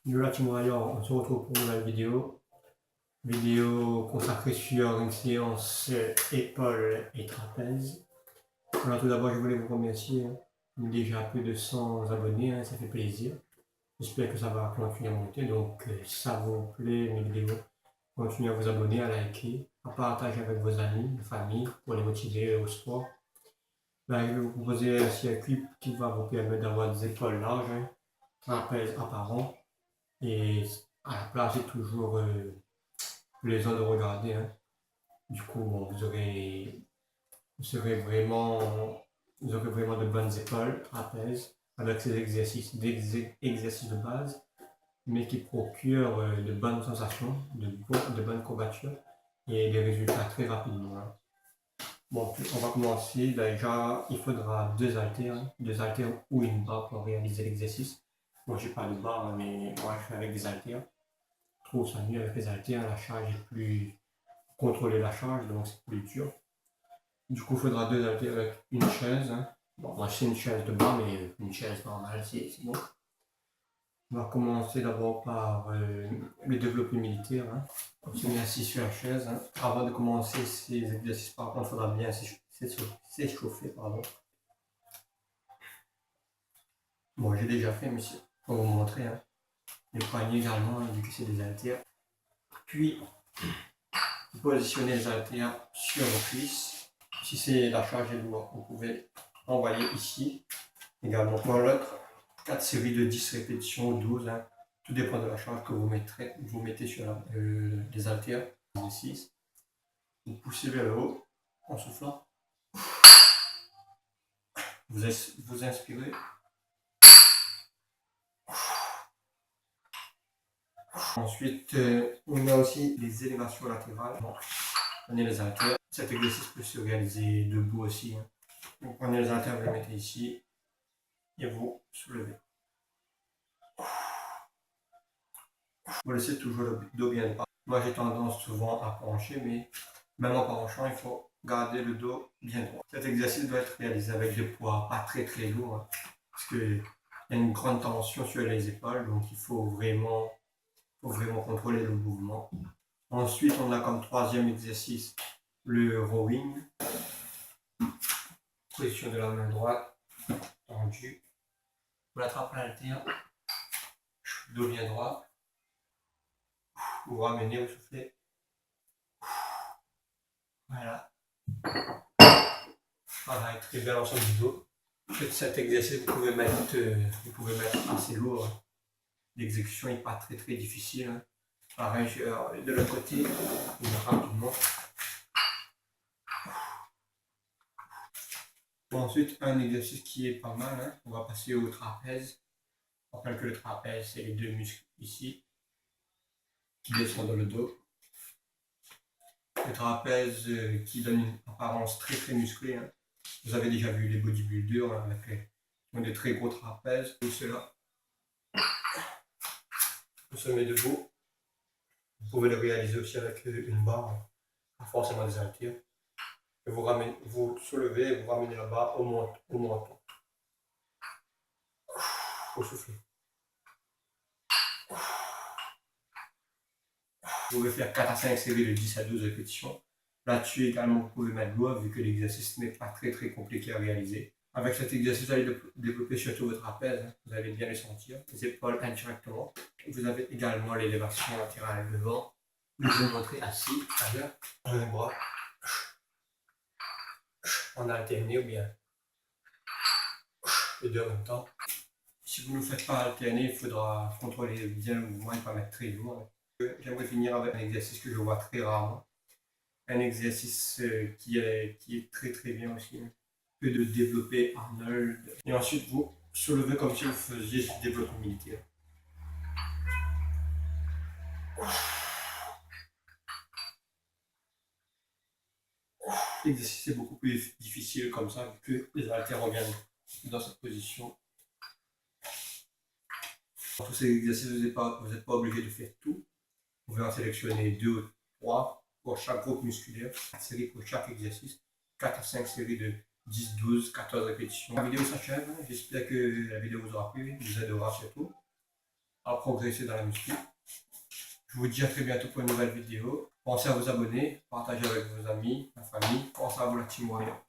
Yo la team Warrior, on se retrouve pour une nouvelle vidéo consacrée sur une séance épaules et trapèze. Alors tout d'abord je voulais vous remercier, déjà plus de 100 abonnés, ça fait plaisir. J'espère que ça va continuer à monter, donc si ça vous plaît mes vidéos, continuez à vous abonner, à liker, à partager avec vos amis, vos familles, pour les motiver au sport. Là, je vais vous proposer un circuit qui va vous permettre d'avoir des épaules larges, trapèze apparent. Et à la place, c'est toujours plaisant de regarder. Du coup, bon, vous aurez vraiment de bonnes épaules, trapèzes, avec ces exercices, exercices de base, mais qui procurent de bonnes sensations, de bonnes courbatures et des résultats très rapidement. Bon, on va commencer. Déjà, il faudra deux haltères ou une barre pour réaliser l'exercice. Moi, j'ai pas de barre, mais moi, je fais avec des haltères. Je trouve ça mieux avec les haltères, la charge est plus contrôler la charge, donc c'est plus dur. Du coup, il faudra deux haltères avec une chaise. Bon, moi c'est une chaise de bas, mais une chaise normale, c'est bon. On va commencer d'abord par le développé militaire. On se met assis sur la chaise. Avant de commencer ces exercices, par contre, il faudra bien s'échauffer. Bon, j'ai déjà fait, monsieur. On va vous montrer. Les poignets également, vu que c'est des haltères. Puis, vous positionnez les haltères sur vos cuisses. Si c'est la charge est lourde, vous pouvez envoyer ici. Également dans l'autre, 4 séries de 10 répétitions ou 12. Tout dépend de la charge que vous mettez sur les haltères. Exercice. Vous poussez vers le haut en soufflant. Vous inspirez. Ensuite, on a aussi les élévations latérales. Bon, prenez les haltères. Cet exercice peut se réaliser debout aussi. Vous prenez les haltères, vous les mettez ici et vous soulevez. Vous laissez toujours le dos bien droit. Moi, j'ai tendance souvent à pencher, mais même en penchant, il faut garder le dos bien droit. Cet exercice doit être réalisé avec des poids pas très lourds, parce qu'il y a une grande tension sur les épaules, donc il faut vraiment contrôler le mouvement. Ensuite, on a comme troisième exercice le rowing. Position de la main droite, tendue. Vous l'attrapez à l'haltère, dos bien droit. Vous ramenez, vous soufflez. Voilà. Pareil, très bien l'ensemble du dos. Faites cet exercice, vous pouvez mettre assez lourd. L'exécution n'est pas très difficile. Pareil, de l'autre côté, rapidement. Ensuite, un exercice qui est pas mal, on va passer au trapèze. On rappelle que le trapèze, c'est les deux muscles ici qui descendent dans le dos. Le trapèze qui donne une apparence très musclée. Vous avez déjà vu les bodybuilders avec des très gros trapèzes. Tout cela, on se met debout. Vous pouvez le réaliser aussi avec une barre, pas forcément des haltères. Et vous soulevez et vous ramenez la barre au menton. Vous soufflez. Vous pouvez faire 4 à 5 séries de 10 à 12 répétitions. Là-dessus également, vous pouvez mettre l'eau vu que l'exercice n'est pas très compliqué à réaliser. Avec cet exercice, vous allez développer surtout votre trapèze. Vous allez bien les sentir, les épaules indirectement. Vous avez également l'élévation latérale devant. Je vais vous montrer assis tout à l'heure. Un bras en alterné ou bien les deux en même temps. Si vous ne faites pas alterner, il faudra contrôler bien le mouvement et pas mettre très lourd. J'aimerais finir avec un exercice que je vois très rarement. Un exercice qui est très bien aussi. Que de développer Arnold. Et ensuite, vous soulevez comme si vous faisiez du développement militaire. L'exercice est beaucoup plus difficile comme ça, vu que les haltères reviennent dans cette position. Pour tous ces exercices, vous n'êtes pas obligé de faire tout. Vous pouvez en sélectionner 2 ou 3 pour chaque groupe musculaire, 4 séries pour chaque exercice, 4 à 5 séries de 10, 12, 14 répétitions. La vidéo s'achève, j'espère que la vidéo vous aura plu, vous aidera surtout. à progresser dans la muscu. Je vous dis à très bientôt pour une nouvelle vidéo. Pensez à vous abonner, partagez avec vos amis, la famille. Pensez à vous la team warrior.